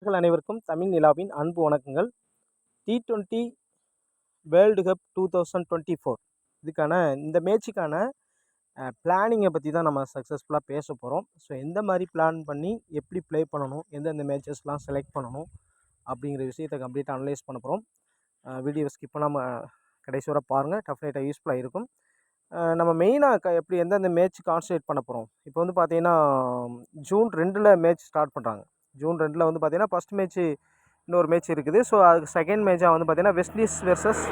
அனைவருக்கும் தமிழ் நிலாவின் அன்பு வணக்கங்கள். T20 வேர்ல்டு கப் 2024 இதுக்கான இந்த மேட்சுக்கான பிளானிங்கை பற்றி தான் நம்ம சக்ஸஸ்ஃபுல்லாக பேச போகிறோம். ஸோ எந்த மாதிரி பிளான் பண்ணி எப்படி ப்ளே பண்ணணும், எந்தெந்த மேட்சஸ்லாம் செலக்ட் பண்ணணும் அப்படிங்கிற விஷயத்தை கம்ப்ளீட்டாக அனலைஸ் பண்ண போகிறோம். வீடியோ ஸ்கிப் பண்ணாமல் கடைசி வரை பாருங்கள், டெஃபினட்டாக யூஸ்ஃபுல்லாக இருக்கும். நம்ம மெயினாக எப்படி எந்தெந்த மேட்ச் கான்சன்ட்ரேட் பண்ண போகிறோம். இப்போ வந்து பார்த்தீங்கன்னா ஜூன் 2 மேட்ச் ஸ்டார்ட் பண்ணுறாங்க. ஜூன் 2 வந்து பார்த்தீங்கன்னா ஃபஸ்ட் மேட்ச்சு இன்னொரு மேட்ச் இருக்குது. ஸோ அதுக்கு செகண்ட் மேட்சாக வந்து பார்த்தீங்கன்னா West Indies versus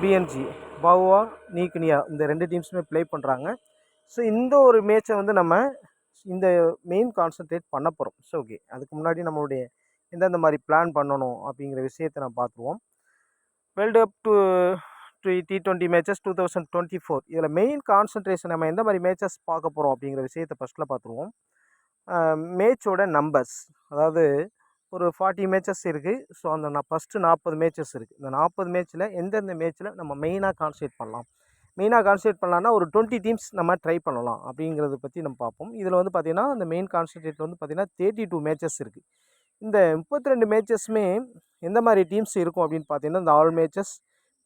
PNG Papua New Guinea இந்த 2 டீம்ஸுமே ப்ளே பண்ணுறாங்க. ஸோ இந்த ஒரு மேட்சை வந்து நம்ம இந்த மெயின் கான்சன்ட்ரேட் பண்ண போகிறோம். ஸோ ஓகே, அதுக்கு முன்னாடி நம்மளுடைய எந்தெந்த மாதிரி பிளான் பண்ணணும் அப்படிங்கிற விஷயத்தை நான் பார்த்துருவோம். வேர்ல்டு கப் T20 மேட்சஸ் 2024 இதில் மெயின் கான்சன்ட்ரேஷன் நம்ம எந்த மாதிரி மேட்சஸ் பார்க்க போகிறோம் அப்படிங்கிற விஷயத்தை ஃபஸ்ட்டில் பார்த்துருவோம். மேட்சோட நம்பர்ஸ், அதாவது ஒரு 40 மேட்சஸ் இருக்குது. ஸோ அந்த ஃபஸ்ட்டு 40 மேட்சஸ் இருக்குது. இந்த 40 மேட்ச்சில் எந்தெந்த மேட்ச்சில் நம்ம மெயினாக கான்சன்ட்ரேட் பண்ணலாம். மெயினாக கான்சன்ட்ரேட் பண்ணலான்னா ஒரு 20 டீம்ஸ் நம்ம ட்ரை பண்ணலாம் அப்படிங்கிறத பற்றி நம்ம பார்ப்போம். இதில் வந்து பார்த்திங்கன்னா இந்த மெயின் கான்சன்ட்ரேட் வந்து பார்த்திங்கன்னா 32 மேட்சஸ் இருக்குது. இந்த 32 மேட்சஸுமே எந்த மாதிரி டீம்ஸ் இருக்கும் அப்படின்னு பார்த்தீங்கன்னா இந்த all matches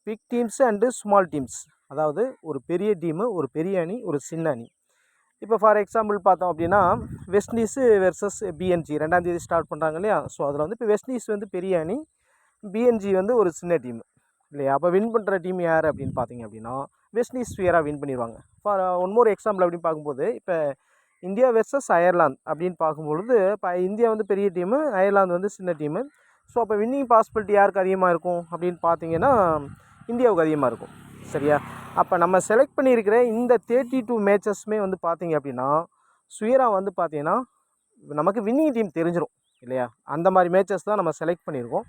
big teams and small teams, அதாவது ஒரு பெரிய டீமு, ஒரு பெரிய அணி, ஒரு சின்ன அணி. இப்போ ஃபார் எக்ஸாம்பிள் பார்த்தோம் அப்படின்னா வெஸ்ட் இண்டீஸு வெர்சஸ் பிஎன்ஜி 2ஆம் தேதி ஸ்டார்ட் பண்ணுறாங்க இல்லையா. ஸோ அதில் வந்து இப்போ வெஸ்ட் இண்டீஸ் வந்து பெரிய அணி, பிஎன்ஜி வந்து ஒரு சின்ன டீம் இல்லையா. அப்போ வின் பண்ணுற டீம் யார் அப்படின்னு பார்த்தீங்க அப்படின்னா வெஸ்ட் இண்டீஸ் ஸ்பியராக வின் பண்ணிடுவாங்க. ஃபார் ஒன் மோர் எக்ஸாம்பிள் அப்படின்னு பார்க்கும்போது இப்போ இந்தியா வெர்சஸ் அயர்லாந்து அப்படின்னு பார்க்கும்பொழுது இப்போ இந்தியா வந்து பெரிய டீமு, அயர்லாந்து வந்து சின்ன டீமு. ஸோ அப்போ வின்னிங் பாசிபிலிட்டி யாருக்கு அதிகமாக இருக்கும் அப்படின்னு பார்த்தீங்கன்னா இந்தியாவுக்கு அதிகமாக இருக்கும். சரியா? அப்போ நம்ம செலக்ட் பண்ணியிருக்கிற இந்த 32 மேட்சஸுமே வந்து பார்த்தீங்க அப்படின்னா ஸ்பியராக வந்து பார்த்தீங்கன்னா நமக்கு வின்னிங் டீம் தெரிஞ்சிடும் இல்லையா. அந்த மாதிரி மேட்சஸ் தான் நம்ம செலக்ட் பண்ணியிருக்கோம்.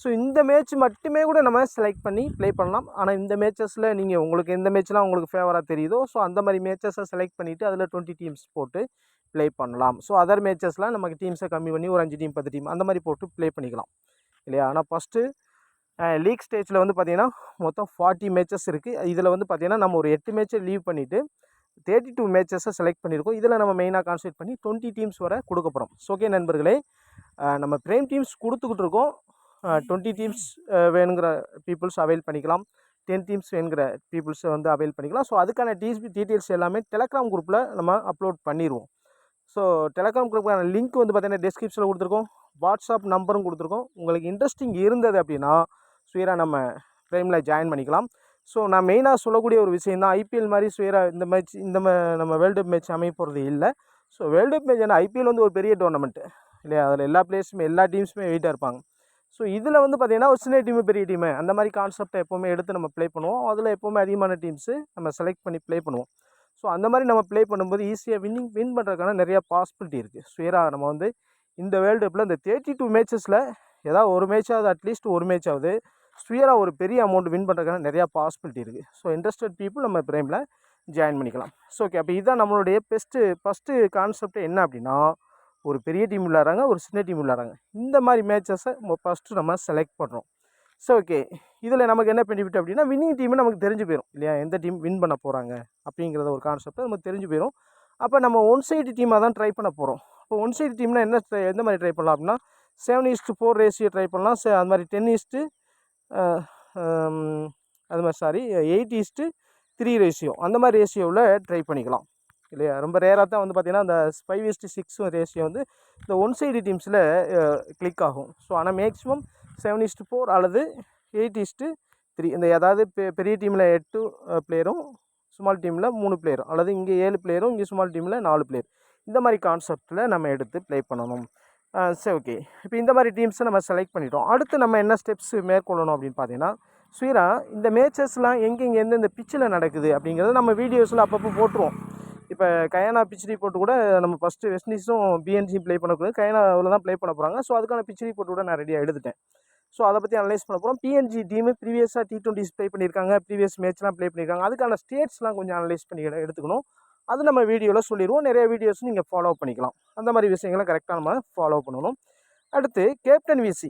ஸோ இந்த மேட்ச் மட்டுமே கூட நம்ம செலக்ட் பண்ணி ப்ளே பண்ணலாம். ஆனால் இந்த மேட்சஸில் நீங்கள் உங்களுக்கு எந்த மேட்ச்லாம் உங்களுக்கு ஃபேவராக தெரியுதோ ஸோ அந்த மாதிரி மேட்சஸை செலக்ட் பண்ணிவிட்டு அதில் 20 டீம்ஸ் போட்டு ப்ளே பண்ணலாம். ஸோ அதர் மேட்சஸ்லாம் நமக்கு டீம்ஸை கம்மி பண்ணி ஒரு 5 டீம் 10 டீம் அந்த மாதிரி போட்டு ப்ளே பண்ணிக்கலாம் இல்லையா. ஆனால் ஃபஸ்ட்டு லீக் ஸ்டேஜில் வந்து பார்த்திங்கன்னா மொத்தம் 40 மேட்சஸ் இருக்குது. இதில் வந்து பார்த்திங்கன்னா நம்ம ஒரு 8 மேட்சை லீவ் பண்ணிவிட்டு 32 மேட்சஸை செலக்ட் பண்ணியிருக்கோம். இதில் நம்ம மெயினாக கான்சன்ட்ரேட் பண்ணி 20 டீம்ஸ் வரை கொடுக்க போகிறோம். ஸோ ஓகே நண்பர்களே, நம்ம ப்ரைம் டீம்ஸ் கொடுத்துக்கிட்டு இருக்கோம். 20 டீம்ஸ் வேணுங்கிற பீப்புள்ஸ் அவைல் பண்ணிக்கலாம், 10 டீம்ஸ் வேணுங்கிற பீப்புள்ஸை வந்து அவைல் பண்ணிக்கலாம். ஸோ அதுக்கான டீட்டெயில்ஸ் எல்லாமே டெலகிராம் குரூப்பில் நம்ம அப்லோட் பண்ணிடுவோம். ஸோ டெலகிராம் குரூப்புக்கான லிங்க் வந்து பார்த்திங்கன்னா டிஸ்கிரிப்ஷனில் கொடுத்துருக்கோம், வாட்ஸ்அப் நம்பரும் கொடுத்துருக்கோம். உங்களுக்கு இன்ட்ரெஸ்டிங் இருந்தது அப்படின்னா ஸ்வீராக நம்ம ப்ரைமில் ஜாயின் பண்ணிக்கலாம். ஸோ நான் மெயினாக சொல்லக்கூடிய ஒரு விஷயம் தான், ஐபிஎல் மாதிரி ஸ்வீராக இந்த மேட்ச் நம்ம வேர்ல்டு கப் மேட்ச் அமைய போகிறது இல்லை. ஸோ வேர்ல்டு கப் மேட்ச் ஏன்னா ஐபிஎல் வந்து ஒரு பெரிய டோர்னமெண்ட்டு இல்லையா. அதில் எல்லா பிளேயர்ஸுமே எல்லா டீம்ஸுமே வெயிட்டாக இருப்பாங்க. ஸோ இதில் வந்து பார்த்திங்கன்னா ஒரு சின்ன டீமு பெரிய டீமு அந்த மாதிரி கான்செப்டை எப்போவுமே எடுத்து நம்ம ப்ளே பண்ணுவோம். அதில் எப்போவுமே அதிகமான டீம்ஸு நம்ம செலக்ட் பண்ணி ப்ளே பண்ணுவோம். ஸோ அந்த மாதிரி நம்ம ப்ளே பண்ணும்போது ஈஸியாக வின் பண்ணுறதுக்கான நிறையா பாசிபிலிட்டி இருக்குது. ஸ்வீராக நம்ம வந்து இந்த வேர்ல்டு கப்பில் இந்த 32 மேட்சஸில் ஏதாவது ஒரு மேட்சாவது அட்லீஸ்ட் ஒரு மேட்சாவது ஸ்வீராக ஒரு பெரிய அமௌண்ட் வின் பண்ணுறதுக்கான நிறையா பாசிபிலிட்டி இருக்குது. ஸோ இன்ட்ரெஸ்டட் பீப்புள் நம்ம ப்ரைமில் ஜாயின் பண்ணிக்கலாம். ஸோ ஓகே, அப்போ இதுதான் நம்மளுடைய ஃபஸ்ட்டு கான்செப்ட் என்ன அப்படின்னா ஒரு பெரிய டீம் விளையாடுறாங்க, ஒரு சின்ன டீம் விளையாடுறாங்க. இந்த மாதிரி மேட்சஸை ஃபஸ்ட்டு நம்ம செலக்ட் பண்ணுறோம். ஸோ ஓகே, இதில் நமக்கு என்ன பெனிஃபிட் அப்படின்னா வின்னிங் டீமு நமக்கு தெரிஞ்சு போயிடும் இல்லையா. எந்த டீம் வின் பண்ண போகிறாங்க அப்படிங்கிறத ஒரு கான்செப்டை நமக்கு தெரிஞ்சு போயிடும். அப்போ நம்ம ஒன் சைடு டீமாக தான் ட்ரை பண்ண போகிறோம். இப்போ ஒன் சைடு டீம்னா எந்த மாதிரி ட்ரை பண்ணலாம் அப்படின்னா 7:4 ரேஷியோ ட்ரை பண்ணலாம். அது மாதிரி 10 அது மாதிரி 8:3 ரேஷியோ அந்த மாதிரி ரேஷியோவில் ட்ரை பண்ணிக்கலாம் இல்லையா. ரொம்ப ரேராக தான் வந்து பார்த்திங்கன்னா அந்த 5:6 ரேஷியோ வந்து இந்த ஒன் சைடு டீம்ஸில் கிளிக் ஆகும். ஸோ ஆனால் மேக்ஸிமம் 7:4 அல்லது 8:3 இந்த அதாவது பெரிய டீமில் 8 பிளேயரும் ஸ்மால் டீமில் 3 பிளேயரும், அல்லது இங்கே 7 பிளேயரும் இங்கே ஸ்மால் டீமில் 4 பிளேயர், இந்த மாதிரி கான்செப்டில் நம்ம எடுத்து ப்ளே பண்ணணும். சரி ஓகே, இப்போ இந்த மாதிரி டீம்ஸை நம்ம செலக்ட் பண்ணிட்டோம். அடுத்து நம்ம என்ன ஸ்டெப்ஸ் மேற்கொள்ளணும் அப்படின்னு பார்த்தீங்கன்னா ஸ்வீராக இந்த மேட்சஸ்லாம் எங்கெங்கே எந்தெந்த பிச்சில் நடக்குது அப்படிங்கிறத நம்ம வீடியோஸில் அப்பப்போ போட்டுருவோம். இப்போ கயானா பிச் ரிப்போர்ட் கூட நம்ம ஃபஸ்ட்டு வெஸ்ட் இண்டீஸும் பிஎன்ஜி ப்ளே பண்ணக்கூடாது, கயானாவில் தான் ப்ளே பண்ண போகிறாங்க. ஸோ அதுக்கான பிச் ரிப்போர்ட் கூட நான் ரெடியாக எடுத்துட்டேன். ஸோ அதை பற்றி அனலைஸ் பண்ண போகிறோம். பிஎன்ஜி டீமு ப்ரீவியஸாக T20s ப்ளே பண்ணியிருக்காங்க, ப்ரீவியஸ் மேட்ச்லாம் ப்ளே பண்ணியிருக்காங்க. அதுக்கான ஸ்டேட்ஸ்லாம் கொஞ்சம் அனலைஸ் பண்ணி எடுத்துக்கணும். அது நம்ம வீடியோவில் சொல்லிடுவோம். நிறைய வீடியோஸ் நீங்கள் ஃபாலோ பண்ணிக்கலாம். அந்த மாதிரி விஷயங்களை கரெக்டாக நம்ம ஃபாலோ பண்ணணும். அடுத்து கேப்டன் விசி.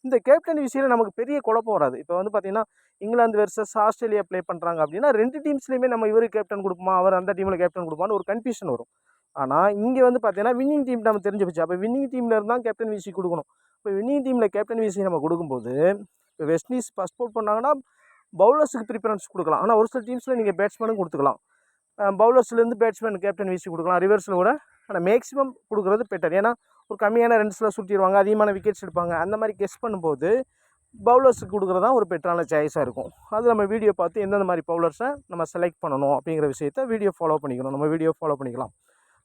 இந்த கேப்டன் விசியில் நமக்கு பெரிய குழப்பம் வராது. இப்போ வந்து பார்த்திங்கன்னா இங்கிலாந்து வெர்சஸ் ஆஸ்திரேலியா ப்ளே பண்ணுறாங்க அப்படின்னா 2 டீம்ஸ்லேயுமே நம்ம இவர் கேப்டன் கொடுப்போமா, அவர் அந்த டீமில் கேப்டன் கொடுப்பான்னு ஒரு கன்ஃபியூஷன் வரும். ஆனால் இங்கே வந்து பார்த்தீங்கன்னா வின்னிங் டீம் நம்ம தெரிஞ்சு போச்சு. அப்போ வின்னிங் டீமில் இருந்தால் கேப்டன் விசி கொடுக்கணும். இப்போ வின்னிங் டீமில் கேப்டன் விசி நம்ம கொடுக்கும்போது இப்போ வெஸ்ட் இண்டீஸ் ஃபஸ்ட் பவுல் பண்ணாங்கன்னா பவுலர்ஸுக்கு ப்ரிஃபரன்ஸ் கொடுக்கலாம். ஆனால் ஒரு சில டீம்ஸில் நீங்கள் பேட்ஸ்மேனும் கொடுத்துக்கலாம். பவுலர்ஸ்லேருந்து பேட்ஸ்மேன் கேப்டன் விசி கொடுக்கலாம், ரிவர்ஸில் கூட. ஆனால் மேக்ஸிமம் கொடுக்குறது பெட்டர். ஏன்னா ஒரு கம்மியான ரன்ஸில் சுற்றிடுவாங்க, அதிகமான விக்கெட்ஸ் எடுப்பாங்க. அந்த மாதிரி கெஸ் பண்ணும்போது பவுலர்ஸுக்கு கொடுக்குறது தான் ஒரு பெட்டரான சாய்ஸாக இருக்கும். அது நம்ம வீடியோ பார்த்து எந்தெந்த மாதிரி பவுலர்ஸை நம்ம செலக்ட் பண்ணணும் அப்படிங்கிற விஷயத்த வீடியோ ஃபாலோ பண்ணிக்கணும். நம்ம வீடியோ ஃபாலோ பண்ணிக்கலாம்,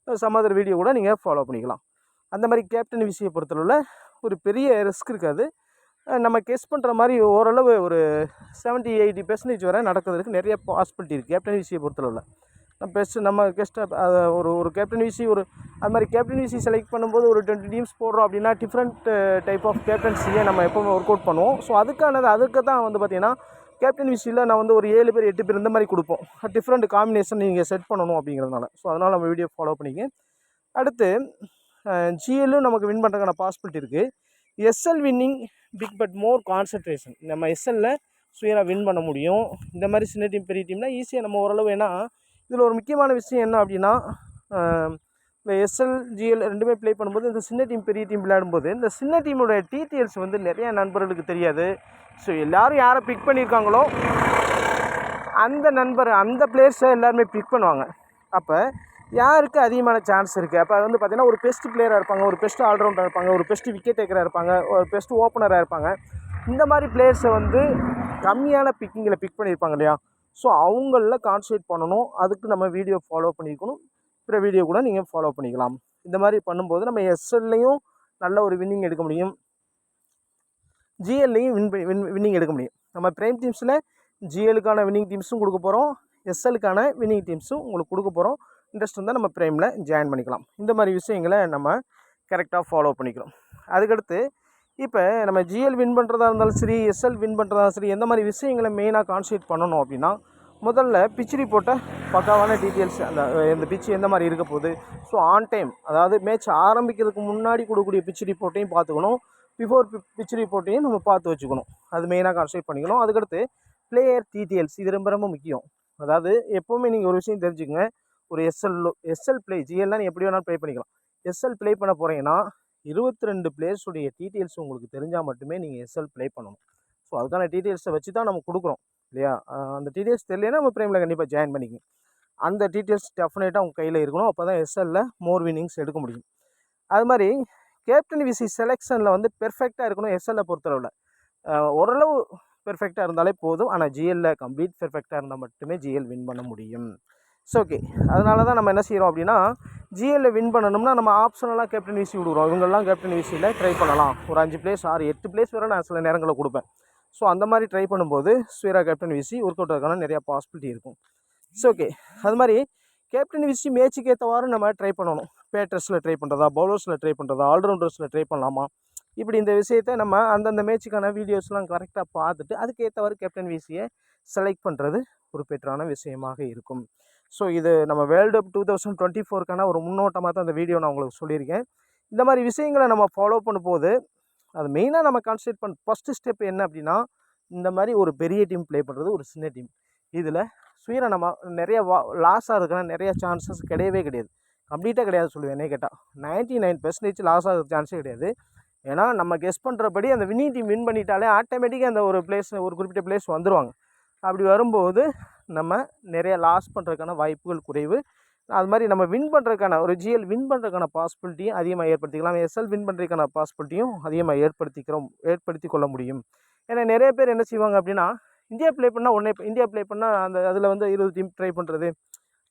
சம் அதர் வீடியோ கூட நீங்கள் ஃபாலோ பண்ணிக்கலாம். அந்த மாதிரி கேப்டன் விசியை பொறுத்தளவில் ஒரு பெரிய ரிஸ்க் இருக்காது. நம்ம கெஸ் பண்ணுற மாதிரி ஓரளவு ஒரு 70-80% வரை நடக்கிறதுக்கு நிறைய பாசிபிலிட்டி இருக்குது கேப்டன் விசியை பொறுத்தளவில். நம்ம கெஸ்ட்டை ஒரு கேப்டன் விசி அது மாதிரி கேப்டன் விசி செலக்ட் பண்ணும்போது ஒரு 20 டீம்ஸ் போடுறோம் அப்படின்னா டிஃப்ரெண்ட் டைப் ஆஃப் கேப்டன்சியை நம்ம எப்போவுமே ஒர்க் அவுட் பண்ணுவோம். ஸோ அதுக்கு தான் வந்து பார்த்திங்கன்னா கேப்டன் விசியில் நான் வந்து ஒரு 7 பேர் 8 பேர் இந்த மாதிரி கொடுப்போம். டிஃப்ரெண்ட் காம்பினேஷன் நீங்கள் செட் பண்ணணும் அப்படிங்கிறதுனால. ஸோ அதனால் நம்ம வீடியோ ஃபாலோ பண்ணிங்க. அடுத்து ஜிஎல்லும் நமக்கு வின் பண்ணுறதுக்கான பாசிபிலிட்டி இருக்குது. SL winning big but more concentration. நம்ம எஸ்எல்லில் சுயராக வின் பண்ண முடியும். இந்த மாதிரி சின்ன டீம் பெரிய டீம்னால் ஈஸியாக நம்ம ஓரளவு. ஏன்னா இதில் ஒரு முக்கியமான விஷயம் என்ன அப்படின்னா இந்த எஸ்எல் ஜிஎல் ரெண்டுமே ப்ளே பண்ணும்போது இந்த சின்ன டீம் பெரிய டீம் விளையாடும்போது இந்த சின்ன டீமோட டீட்டெயில்ஸ் வந்து நிறையா நண்பர்களுக்கு தெரியாது. ஸோ எல்லோரும் யாரை பிக் பண்ணியிருக்காங்களோ அந்த பிளேயர்ஸை எல்லாருமே பிக் பண்ணுவாங்க. அப்போ யாருக்கு அதிகமான சான்ஸ் இருக்குது? அப்போ அது வந்து பார்த்திங்கன்னா ஒரு பெஸ்ட் பிளேயராக இருப்பாங்க, ஒரு பெஸ்ட் ஆல்ரவுண்டராக இருப்பாங்க, ஒரு பெஸ்ட் விக்கெட் டேக்கராக இருப்பாங்க, ஒரு பெஸ்ட் ஓப்பனராக இருப்பாங்க. இந்த மாதிரி பிளேயர்ஸை வந்து கம்மியான பிக்கிங்கில் பிக் பண்ணியிருப்பாங்க இல்லையா? ஸோ அவங்களில் கான்சன்ட்ரேட் பண்ணணும். அதுக்கு நம்ம வீடியோ ஃபாலோ பண்ணிக்கணும். பிற வீடியோ கூட நீங்கள் ஃபாலோ பண்ணிக்கலாம். இந்த மாதிரி பண்ணும்போது நம்ம எஸ்எல்லையும் நல்ல ஒரு வின்னிங் எடுக்க முடியும், ஜிஎல்லையும் வின்னிங் எடுக்க முடியும். நம்ம பிரைம் டீம்ஸில் ஜிஎலுக்கான வின்னிங் டீம்ஸும் கொடுக்க போகிறோம், எஸ்எலுக்கான வின்னிங் டீம்ஸும் உங்களுக்கு கொடுக்க போகிறோம். இன்ட்ரெஸ்ட் இருந்தால் நம்ம ப்ரைமில் ஜாயின் பண்ணிக்கலாம். இந்த மாதிரி விஷயங்களை நம்ம கரெக்டாக ஃபாலோ பண்ணிக்கிறோம். அதுக்கடுத்து இப்போ நம்ம ஜிஎல் வின் பண்ணுறதா இருந்தாலும் சரி, எஸ்எல் வின் பண்ணுறதா சரி, எந்த மாதிரி விஷயங்களை மெயினாக கான்சன்ட்ரேட் பண்ணணும் அப்படின்னா முதல்ல பிச் ரிப்போர்ட்டை பக்காவான டீட்டெயில்ஸ், இந்த பிச்சு எந்த மாதிரி இருக்க போகுது, ஸோ ஆன் டைம், அதாவது மேட்ச் ஆரம்பிக்கிறதுக்கு முன்னாடி கொடுக்கக்கூடிய பிச் ரிப்போர்ட்டையும் பார்த்துக்கணும், பிஃபோர் பிச் ரிப்போர்ட்டையும் நம்ம பார்த்து வச்சுக்கணும். அது மெயினாக கான்சன்ட்ரேட் பண்ணிக்கணும். அதுக்கடுத்து பிளேயர் டீட்டெயில்ஸ், இது ரொம்ப ரொம்ப முக்கியம். அதாவது எப்போவுமே நீங்கள் ஒரு விஷயம் தெரிஞ்சுக்கங்க, ஒரு எஸ்எல் ப்ளே, ஜிஎல்லாம் நீங்கள் எப்படி வேணாலும் ப்ளே பண்ணிக்கலாம். எஸ்எல் ப்ளே பண்ண போகிறீங்கன்னா 22 பிளேயர்ஸுடைய டீட்டெயில்ஸ் உங்களுக்கு தெரிஞ்சால் மட்டுமே நீங்கள் எஸ்எல் ப்ளே பண்ணணும். ஸோ அதுக்கான டீட்டெயில்ஸை வச்சு தான் நம்ம கொடுக்குறோம் இல்லையா? அந்த டீட்டெயில்ஸ் தெரியலைன்னா நம்ம ப்ரைமில் கண்டிப்பாக ஜாயின் பண்ணிக்கங்க. அந்த டீட்டெயில்ஸ் டெஃபினட்டாக உங்கள் கையில் இருக்கணும். அப்போ தான் எஸ்எல்லில் மோர் வின்னிங்ஸ் எடுக்க முடியும். அது மாதிரி கேப்டன் விசி செலெக்ஷனில் வந்து பெர்ஃபெக்டாக இருக்கணும். எஸ்எல்லை பொறுத்தளவில் ஓரளவு பெர்ஃபெக்டாக இருந்தாலே போதும். ஆனால் ஜிஎல்லில் கம்ப்ளீட் பெர்ஃபெக்டாக இருந்தால் மட்டுமே ஜிஎல் வின் பண்ண முடியும். ஸோ ஓகே, அதனால தான் நம்ம என்ன செய்கிறோம் அப்படின்னா ஜிஎல்ல வின் பண்ணணும்னா நம்ம ஆப்ஷனலாக கேப்டன் விசி விடுவோம். இவங்கெல்லாம் கேப்டன் விசியில் ட்ரை பண்ணலாம். ஒரு 5 பிளேஸ் 6-8 பிளேஸ் வரை நான் சில நேரங்களில் கொடுப்பேன். ஸோ அந்த மாதிரி ட்ரை பண்ணும்போது ஸ்வீரா கேப்டன் விசி ஒர்க் அவுட் ஆகிறதுக்கான நிறையா பாசிபிலிட்டி இருக்கும். ஸோ ஓகே, அது மாதிரி கேப்டன் விசி மேட்சுக்கு ஏற்றவாறு நம்ம ட்ரை பண்ணணும். பேட்டர்ஸில் ட்ரை பண்ணுறதா, பவுலர்ஸில் ட்ரை பண்ணுறதா, ஆல்ரவுண்டர்ஸில் ட்ரை பண்ணலாமா, இப்படி இந்த விஷயத்தை நம்ம அந்தந்த மேட்சுக்கான வீடியோஸ்லாம் கரெக்டாக பார்த்துட்டு அதுக்கேற்றவாறு கேப்டன் விசியை செலக்ட் பண்ணுறது ஒரு பெட்டரான விஷயமாக இருக்கும். ஸோ இது நம்ம வேர்ல்டு கப் 2024க்கான ஒரு முன்னோட்டமாக தான் அந்த வீடியோ நான் உங்களுக்கு சொல்லியிருக்கேன். இந்த மாதிரி விஷயங்களை நம்ம ஃபாலோ பண்ணும்போது அது மெயினாக நம்ம கான்சன்ட்ரேட் ஃபஸ்ட்டு ஸ்டெப் என்ன அப்படின்னா இந்த மாதிரி ஒரு பெரிய டீம் ப்ளே பண்ணுறது, ஒரு சின்ன டீம், இதில் ஸ்வீரை நம்ம நிறைய லாஸ் ஆகிறதுக்கான நிறைய சான்சஸ் கிடையவே கிடையாது. கம்ப்ளீட்டாக கிடையாது சொல்லுவேன். என்ன கேட்டால் 99% லாஸ் ஆகிற சான்ஸே கிடையாது. ஏன்னா நம்ம கெஸ் பண்ணுறபடி அந்த வின்னிங் டீம் வின் பண்ணிட்டாலே ஆட்டோமேட்டிக்காக அந்த ஒரு குறிப்பிட்ட பிளேஸ் வந்துடுவாங்க. அப்படி வரும்போது நம்ம நிறைய லாஸ் பண்ணுறதுக்கான வாய்ப்புகள் குறைவு. அது மாதிரி நம்ம வின் பண்ணுறதுக்கான ஒரு ஜிஎல் வின் பண்ணுறதுக்கான பாசிபிலிட்டியும் அதிகமாக ஏற்படுத்திக்கலாம். எஸ்எல் வின் பண்ணுறதுக்கான பாசிபிலிட்டியும் அதிகமாக ஏற்படுத்தி கொள்ள முடியும். ஏன்னா நிறைய பேர் என்ன செய்வாங்க அப்படின்னா இந்தியா ப்ளே பண்ணால் அந்த அதில் வந்து 20 டீம் ட்ரை பண்ணுறது.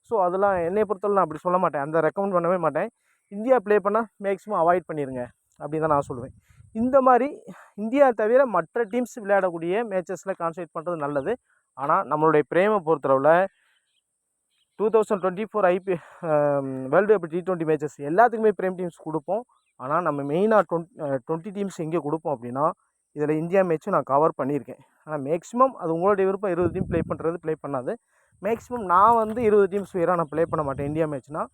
ஸோ அதெல்லாம் என்னை பொறுத்தவரை நான் அப்படி சொல்ல மாட்டேன், அந்த ரெக்கமெண்ட் பண்ணவே மாட்டேன். இந்தியா ப்ளே பண்ணால் மேக்ஸிமம் அவாய்ட் பண்ணிடுங்க அப்படின்னு தான் நான் சொல்லுவேன். இந்த மாதிரி இந்தியா தவிர மற்ற டீம்ஸ் விளையாடக்கூடிய மேட்சஸில் கான்சன்ட்ரேட் பண்ணுறது நல்லது. ஆனால் நம்மளுடைய பிரேமை பொறுத்தளவில் 2024 வேர்ல்டு கப் T20 மேட்சஸ் எல்லாத்துக்குமே பிரேம் டீம்ஸ் கொடுப்போம். ஆனால் நம்ம மெயினாக 20 டீம்ஸ் எங்கே கொடுப்போம் அப்படின்னா இதில் இந்தியா மேட்ச்சும் நான் கவர் பண்ணியிருக்கேன். ஆனால் மேக்ஸிமம் அது உங்களுடைய விருப்பம். 20 டீம் ப்ளே பண்ணாது. மேக்ஸிமம் நான் வந்து 20 டீம்ஸ் வேறாக நான் ப்ளே பண்ண மாட்டேன். இந்தியா மேட்ச்னால்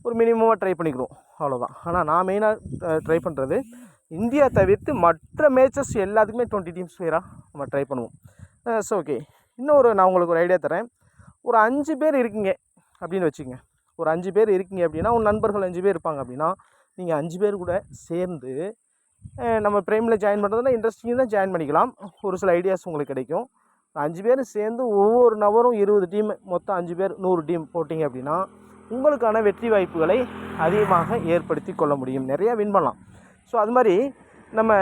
ஒரு மினிமமாக ட்ரை பண்ணிக்கிறோம், அவ்வளோதான். ஆனால் நான் மெயினாக ட்ரை பண்ணுறது இந்தியா தவிர்த்து மற்ற மேட்சஸ் எல்லாத்துக்குமே 20 டீம்ஸ் வேறாக நம்ம ட்ரை பண்ணுவோம். ஸோ ஓகே, நான் உங்களுக்கு ஒரு ஐடியா தரேன். ஒரு 5 பேர் இருக்கீங்க அப்படின்னு வச்சுக்கோங்க. ஒரு 5 பேர் இருக்கீங்க அப்படின்னா, உங்கள் நண்பர்கள் 5 பேர் இருப்பாங்க அப்படின்னா, நீங்கள் 5 பேர் கூட சேர்ந்து நம்ம ப்ரைமில் ஜாயின் பண்ணுறதுனா இன்ட்ரெஸ்டிங்காக தான் ஜாயின் பண்ணிக்கலாம். ஒரு சில ஐடியாஸ் உங்களுக்கு கிடைக்கும். 5 பேர் சேர்ந்து ஒவ்வொரு நபரும் 20 டீம், மொத்தம் 5 பேர் 100 டீம் போட்டிங்க அப்படின்னா, உங்களுக்கான வெற்றி வாய்ப்புகளை அதிகமாக ஏற்படுத்தி கொள்ள முடியும். நிறையா வின் பண்ணலாம். ஸோ அது மாதிரி நம்ம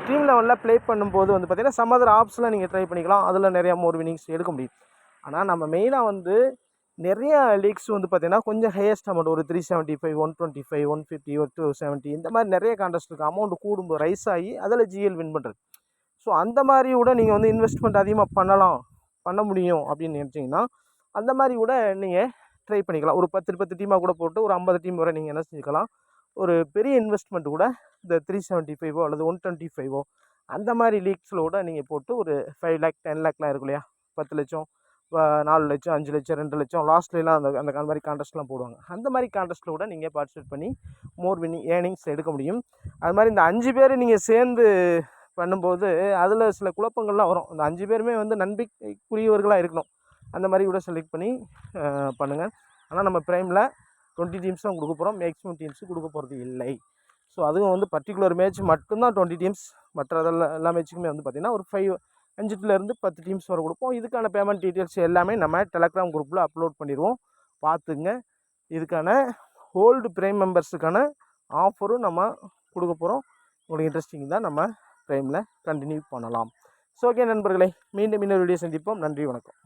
டீம் லெவலில் ப்ளே பண்ணும்போது வந்து பார்த்திங்கன்னா, சம் அதர் ஆப்ஸில் நீங்கள் ட்ரை பண்ணிக்கலாம். அதில் நிறையா மோர் வின்னிங்ஸ் எடுக்க முடியும். ஆனால் நம்ம மெயினாக வந்து நிறையா லீக்ஸ் வந்து பார்த்திங்கன்னா, கொஞ்சம் ஹையஸ்ட் அமௌண்ட் ஒரு 375, 125, 150, ஒரு 270 இந்த மாதிரி நிறைய கான்டெஸ்ட் இருக்குது. அமௌண்ட் கூடும்போது ரைஸ் ஆகி அதில் ஜிஎல் வின் பண்ணுறது. ஸோ அந்த மாதிரி கூட நீங்கள் வந்து இன்வெஸ்ட்மெண்ட் அதிகமாக பண்ண முடியும் அப்படின்னு நினச்சிங்கன்னா, அந்த மாதிரி கூட நீங்கள் ட்ரை பண்ணிக்கலாம். ஒரு 10 டீமாக கூட போட்டு ஒரு 50 டீம் வரை நீங்கள் என்ன செஞ்சுக்கலாம், ஒரு பெரிய இன்வெஸ்ட்மெண்ட் கூட இந்த 375 அல்லது 125 அந்த மாதிரி லீக்ஸில் கூட நீங்கள் போட்டு ஒரு 5 லேக் 10 லேக்லாம் இருக்கும் இல்லையா, 10 லட்சம் 4 லட்சம் 5 லட்சம் 2 லட்சம் லாஸ்ட்லாம் அந்த மாதிரி கான்டெஸ்ட்லாம் போடுவாங்க. அந்த மாதிரி கான்டெஸ்ட்டில் கூட நீங்கள் பார்ட்டிசிபேட் பண்ணி மோர் வின்னிங் ஏர்னிங்ஸ் எடுக்க முடியும். அது மாதிரி இந்த 5 பேர் நீங்கள் சேர்ந்து பண்ணும்போது அதில் சில குழப்பங்கள்லாம் வரும். அந்த 5 பேருமே வந்து நம்பிக்கைக்குரியவர்களாக இருக்கணும். அந்த மாதிரி கூட செலக்ட் பண்ணி பண்ணுங்கள். ஆனால் நம்ம ப்ரைமில் 20 டீம்ஸ் தான் கொடுக்க போகிறோம். மேக்ஸிமம் டீம்ஸு கொடுக்க போகிறது இல்லை. ஸோ அதுவும் வந்து பர்டிகுலர் மேட்ச் மட்டும்தான் 20 டீம்ஸ். மற்றதெல்லாம் எல்லா மேட்ச்சுக்குமே வந்து பார்த்திங்கன்னா ஒரு 5 10 டீம்ஸ் வரை கொடுப்போம். இதுக்கான பேமெண்ட் டீட்டெயில்ஸ் எல்லாமே நம்ம டெலகிராம் குரூப்பில் அப்லோட் பண்ணிடுவோம். பார்த்துங்க. இதுக்கான ஓல்டு ப்ரைம் மெம்பர்ஸுக்கான ஆஃபரும் நம்ம கொடுக்க போகிறோம். உங்களுக்கு இன்ட்ரெஸ்டிங் தான் நம்ம ப்ரைமில் கண்டினியூ பண்ணலாம். ஸோ ஓகே நண்பர்களே, மீண்டும் இன்னொரு வீடியோ சந்திப்போம். நன்றி, வணக்கம்.